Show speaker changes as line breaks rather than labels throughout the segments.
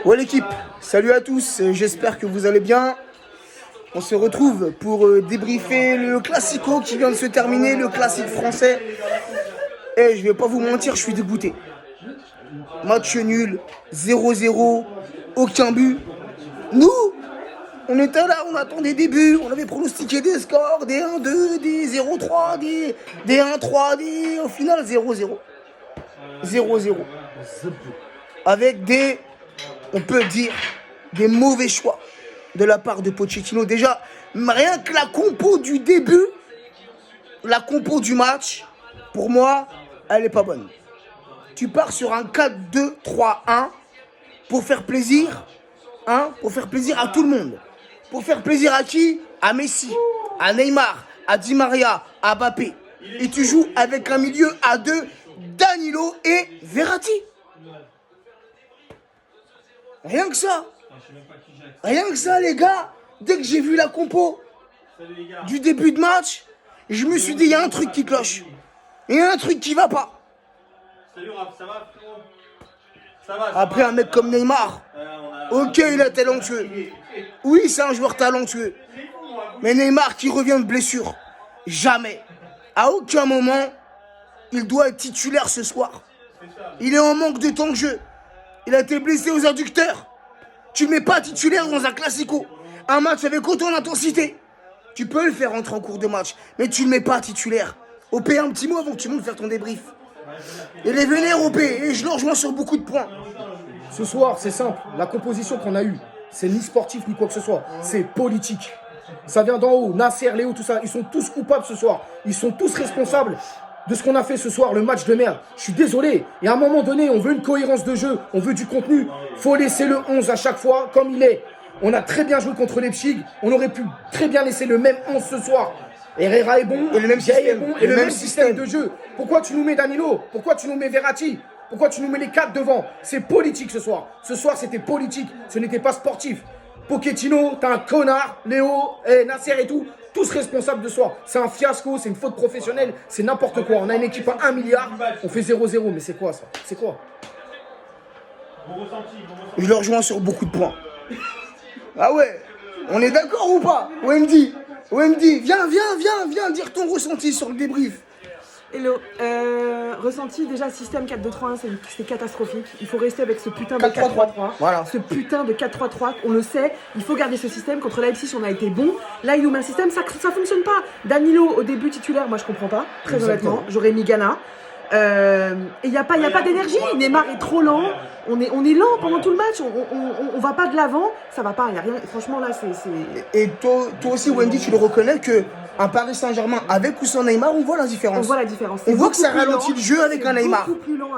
Ouais l'équipe, salut à tous, j'espère que vous allez bien. On se retrouve pour débriefer le Classico qui vient de se terminer, le classique français. Et je vais pas vous mentir, je suis dégoûté. Match nul, 0-0, aucun but. Nous, on était là, on attendait des buts, on avait pronostiqué des scores, des 1-2, des 0-3, des 1-3, au final 0-0. 0-0. Avec des, on peut dire, des mauvais choix de la part de Pochettino. Déjà, rien que la compo du début, la compo du match, pour moi, elle est pas bonne. Tu pars sur un 4-2-3-1 pour faire plaisir, pour faire plaisir à tout le monde. Pour faire plaisir à qui? À Messi, à Neymar, à Di Maria, à Mbappé. Et tu joues avec un milieu à deux, Danilo et Verratti. Rien que ça. Rien que ça, les gars. Dès que j'ai vu la compo du début de match, je me suis dit, il y a un truc qui cloche. Il y a un truc qui va pas.
Salut Raph, ça va frérot? Ça va.
Après, un mec comme Neymar, ok, il est talentueux. Oui, c'est un joueur talentueux. Mais Neymar qui revient de blessure, jamais. À aucun moment, il doit être titulaire ce soir. Il est en manque de temps de jeu. Il a été blessé aux adducteurs. Tu ne mets pas titulaire dans un classico. Un match avec autant d'intensité. Tu peux le faire rentrer en cours de match, mais tu ne le mets pas titulaire. OP, un petit mot avant que tu montes faire ton débrief. Il est vénère OP, et je le rejoins sur beaucoup de points.
Ce soir, c'est simple. La composition qu'on a eue, c'est ni sportif ni quoi que ce soit. C'est politique. Ça vient d'en haut. Nasser, Léo, tout ça. Ils sont tous coupables ce soir. Ils sont tous responsables de ce qu'on a fait ce soir, le match de merde. Je suis désolé. Et à un moment donné, on veut une cohérence de jeu. On veut du contenu. Faut laisser le 11 à chaque fois comme il est. On a très bien joué contre Leipzig. On aurait pu très bien laisser le même 11 ce soir. Herrera est bon,
Et le même
Gaï est
système.
bon, et le même système de jeu. Pourquoi tu nous mets Danilo? Pourquoi tu nous mets Verratti? Pourquoi tu nous mets les 4 devant? C'est politique ce soir. Ce soir, c'était politique. Ce n'était pas sportif. Pochettino, t'es un connard. Léo, Nasser et tout, tous responsables de soi. C'est un fiasco, c'est une faute professionnelle, c'est n'importe quoi. On a une équipe à 1 milliard, on fait 0-0. Mais c'est quoi ça? C'est quoi?
Je le rejoins sur beaucoup de points. Ah ouais, on est d'accord ou pas? OMD, viens dire ton ressenti sur le débrief.
Hello, ressenti déjà système 4-2-3-1 c'est catastrophique. Il faut rester avec ce putain de
4-3-3.
4-3-3.
Voilà.
Ce putain de 4-3-3, on le sait, il faut garder ce système. Contre Leipzig on a été bon. Là il nous met un système, ça fonctionne pas. Danilo au début titulaire, moi je comprends pas, très honnêtement. J'aurais mis Ghana. Et il n'y a pas d'énergie. Neymar est trop lent. On est lent pendant tout le match. On va pas de l'avant. Ça va pas. Il y a rien. Franchement là c'est.
Et toi aussi Wendy, tu le reconnais que un Paris Saint-Germain avec ou sans Neymar, on voit la différence.
On voit la différence.
On voit que ça
Beaucoup plus
ralentit
lent.
le jeu avec un Neymar.
Beaucoup plus lent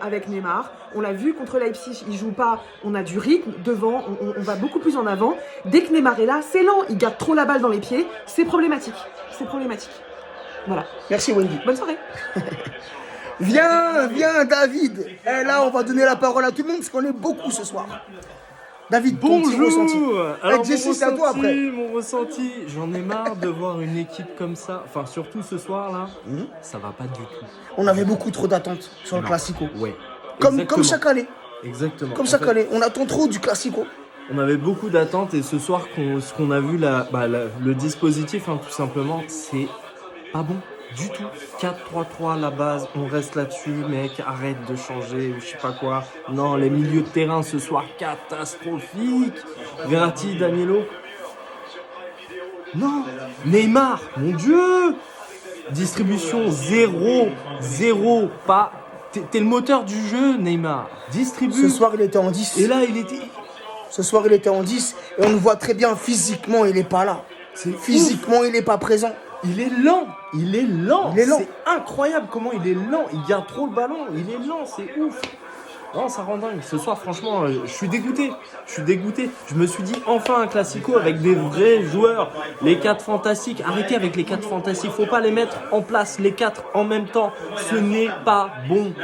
avec Neymar. On l'a vu contre Leipzig, il joue pas. On a du rythme devant. On va beaucoup plus en avant. Dès que Neymar est là, c'est lent. Il garde trop la balle dans les pieds. C'est problématique. Voilà.
Merci Wendy.
Bonne soirée.
Viens David. Et là on va donner la parole à tout le monde parce qu'on est beaucoup ce soir. David, ton petit ressenti.
Alors
Jesse, c'est à toi après.
mon ressenti, j'en ai marre de voir une équipe comme ça, enfin surtout ce soir là, ça va pas du tout.
On avait beaucoup trop d'attentes sur le
Non.
Classico.
Ouais.
Comme
Exactement.
chaque année.
Exactement.
Comme
En
chaque
fait,
année. On attend trop du Classico.
on avait beaucoup d'attentes et ce soir, ce qu'on a vu là, le dispositif, tout simplement, c'est pas bon du tout. 4-3-3 la base, on reste là-dessus, mec, arrête de changer ou je sais pas quoi. Non, les milieux de terrain ce soir, catastrophique. Verratti, Danilo. Non, Neymar, mon Dieu. Distribution 0, pas. T'es le moteur du jeu, Neymar. Distribue.
Ce soir il était en 10.
Et là, il était.
Ce soir il était en 10 et on le voit très bien physiquement, il est pas là. Physiquement, il est pas présent.
Il est lent.
C'est
C'est incroyable comment il est lent. Il garde trop le ballon. Il est lent, c'est ouf. Non, ça rend dingue. Ce soir, franchement, je suis dégoûté. Je me suis dit, enfin un classico avec des vrais joueurs. Les 4 fantastiques. Arrêtez avec les 4 fantastiques. Faut pas les mettre en place, les 4 en même temps. Ce n'est pas bon.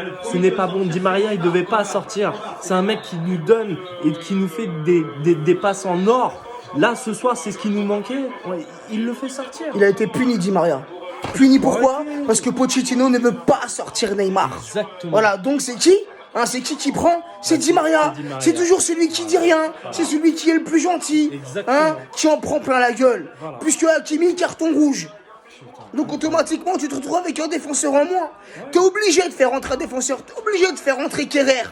Di Maria, il devait pas sortir. C'est un mec qui nous donne et qui nous fait des passes en or. Là, ce soir, c'est ce qui nous manquait. Ouais, il le fait sortir.
Il a été puni, Di Maria. Puni pourquoi? Parce que Pochettino ne veut pas sortir Neymar.
Exactement.
Voilà, donc c'est qui? Hein, c'est qui prend? C'est Di Maria.
c'est Di Maria.
C'est toujours celui qui dit rien. C'est celui qui est le plus gentil.
Exactement.
Hein, qui en prend plein la gueule.
Voilà.
Puisque Hakimi, carton rouge. Donc automatiquement, tu te retrouves avec un défenseur en moins. T'es obligé de faire rentrer un défenseur. T'es obligé de faire rentrer Kerrer.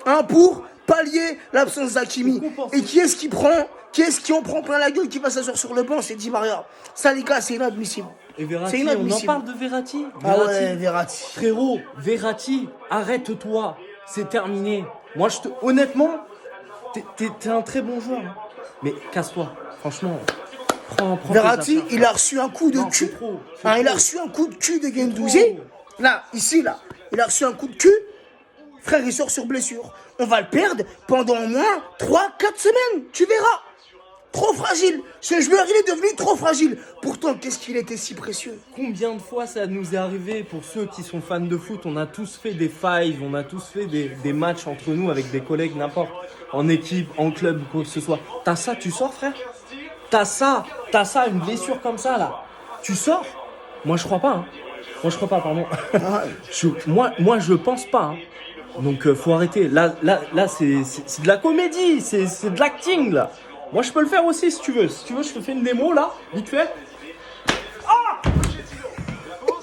Hein, pour pallier l'absence d'Hakimi. Et qui est-ce qui prend? Qui est-ce qui en prend plein la gueule, qui va s'asseoir sur le banc? C'est Di Maria. Ça, les gars, c'est inadmissible.
Et
C'est
Verratti, on en
inadmissible.
parle de Verratti.
Ah ouais, Verratti.
Frérot, Verratti, arrête-toi. C'est terminé. Moi, honnêtement, t'es un très bon joueur. Hein. Mais casse-toi. Franchement, prends
Verratti,
tes affaires.
il a reçu un coup de
Non,
cul.
c'est trop,
Hein, il a
trop.
reçu un coup de cul de Guendouzi. Là, ici, là. Il a reçu un coup de cul. Frère, il sort sur blessure. On va le perdre pendant au moins 3-4 semaines. Tu verras. Trop fragile. Ce joueur, il est devenu trop fragile. Pourtant, qu'est-ce qu'il était si précieux.
Combien de fois ça nous est arrivé, pour ceux qui sont fans de foot, on a tous fait des fives, on a tous fait des matchs entre nous avec des collègues, n'importe, en équipe, en club, quoi que ce soit. T'as ça, tu sors, frère? T'as ça, une blessure comme ça, là. Tu sors? Moi, je crois pas, hein. Moi, je crois pas, pardon.
Ah,
Moi, je pense pas, hein. Donc, faut arrêter. Là, c'est de la comédie, c'est de l'acting, là. Moi, je peux le faire aussi, si tu veux. Si tu veux, je te fais une démo, là, vite fait.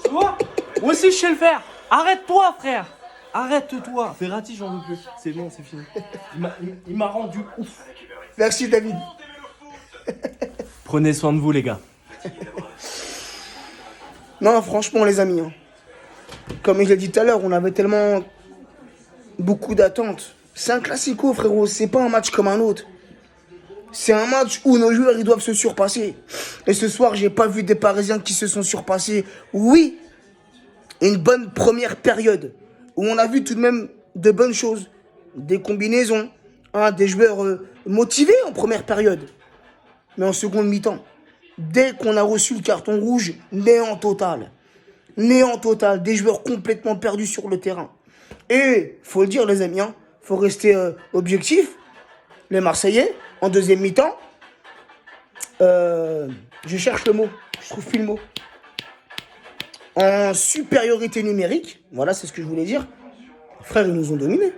Tu vois? Moi aussi, je sais le faire. Arrête-toi, frère. Arrête-toi. Verratti, j'en veux plus. C'est bon, c'est fini. Il m'a rendu ouf.
merci, David.
Prenez soin de vous, les gars.
Non, franchement, les amis. Hein. Comme je l'ai dit tout à l'heure, on avait tellement beaucoup d'attentes. C'est un classico, frérot. C'est pas un match comme un autre. C'est un match où nos joueurs, ils doivent se surpasser. Et ce soir, j'ai pas vu des Parisiens qui se sont surpassés. Oui, une bonne première période où on a vu tout de même de bonnes choses. Des combinaisons, hein, des joueurs motivés en première période. Mais en seconde mi-temps, dès qu'on a reçu le carton rouge, néant total. Néant total. Des joueurs complètement perdus sur le terrain. Et, faut le dire, les amis, hein, faut rester objectif. Les Marseillais, en deuxième mi-temps, je cherche le mot, je trouve plus le mot. En supériorité numérique, voilà, c'est ce que je voulais dire. Frère, ils nous ont dominés.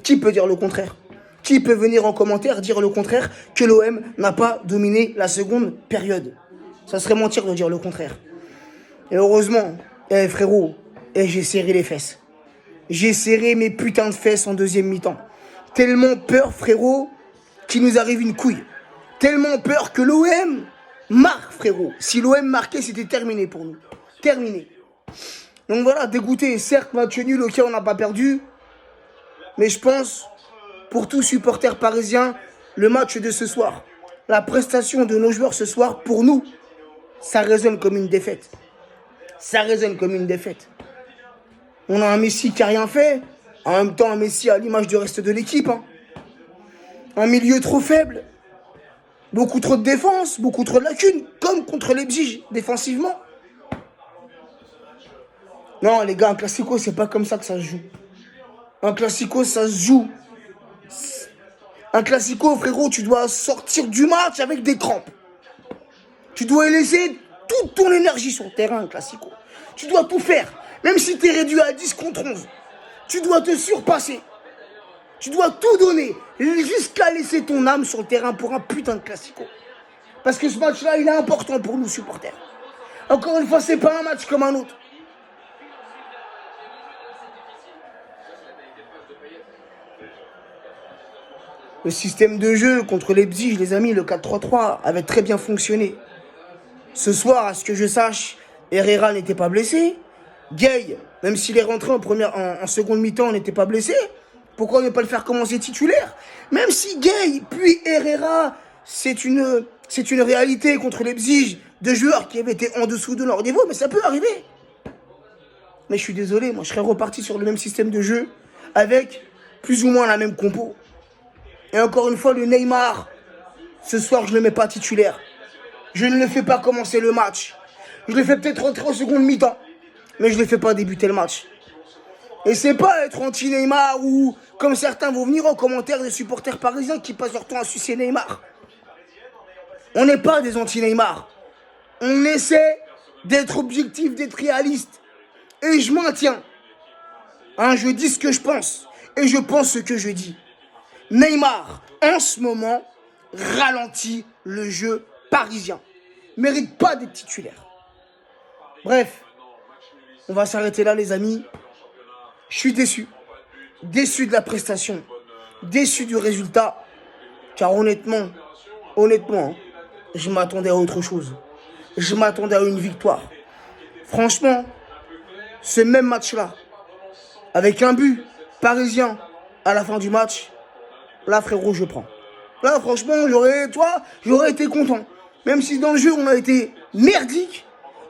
Qui peut dire le contraire? Qui peut venir en commentaire dire le contraire que l'OM n'a pas dominé la seconde période? Ça serait mentir de dire le contraire. Et heureusement, frérot, j'ai serré les fesses. J'ai serré mes putains de fesses en deuxième mi-temps. Tellement peur, frérot, qu'il nous arrive une couille. Tellement peur que l'OM marque, frérot. Si l'OM marquait, c'était terminé pour nous. Terminé. Donc voilà, dégoûté. Certes, match nul, ok, on n'a pas perdu. Mais je pense, pour tout supporter parisien, le match de ce soir, la prestation de nos joueurs ce soir, pour nous, ça résonne comme une défaite. Ça résonne comme une défaite. On a un Messi qui n'a rien fait. En même temps, un Messi à l'image du reste de l'équipe. Hein. Un milieu trop faible. Beaucoup trop de défense, beaucoup trop de lacunes. Comme contre Leipzig, défensivement. Non, les gars, un classico, c'est pas comme ça que ça se joue. Un classico, ça se joue. Un classico, frérot, tu dois sortir du match avec des crampes. Tu dois laisser toute ton énergie sur le terrain, un classico. Tu dois tout faire. Même si tu es réduit à 10 contre 11. Tu dois te surpasser. Tu dois tout donner. Jusqu'à laisser ton âme sur le terrain pour un putain de classico. Parce que ce match-là, il est important pour nous, supporters. Encore une fois, c'est pas un match comme un autre. Le système de jeu contre Leipzig, les amis, le 4-3-3 avait très bien fonctionné. Ce soir, à ce que je sache, Herrera n'était pas blessé. Gay, même s'il est rentré en seconde mi-temps, n'était pas blessé. Pourquoi ne pas le faire commencer titulaire? Même si Gay puis Herrera, c'est une réalité contre Leipzig, de joueurs qui avaient été en dessous de leur niveau, mais ça peut arriver. Mais je suis désolé, moi je serais reparti sur le même système de jeu, avec plus ou moins la même compo. Et encore une fois, le Neymar, ce soir, je ne le mets pas titulaire. Je ne le fais pas commencer le match. Je le fais peut-être rentrer en seconde mi-temps. Mais je ne le fais pas débuter le match. Et c'est pas être anti-Neymar ou, comme certains vont venir en commentaire, des supporters parisiens qui passent leur temps à sucer Neymar. On n'est pas des anti-Neymar. On essaie d'être objectif, d'être réaliste. Et je maintiens. Hein, je dis ce que je pense. Et je pense ce que je dis. Neymar, en ce moment, ralentit le jeu parisien. Mérite pas d'être titulaire. Bref, on va s'arrêter là, les amis. Je suis déçu. Déçu de la prestation. Déçu du résultat. Car honnêtement, hein, je m'attendais à autre chose. Je m'attendais à une victoire. Franchement, ce même match-là, avec un but parisien à la fin du match, là, frérot, je prends. Là, franchement, j'aurais été content. Même si dans le jeu, on a été merdique,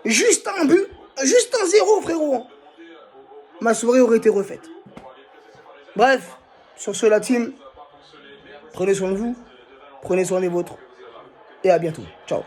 juste un but, juste un 0, frérot. Ma soirée aurait été refaite. Bref, sur ce, la team, prenez soin de vous, prenez soin des vôtres, et à bientôt. Ciao.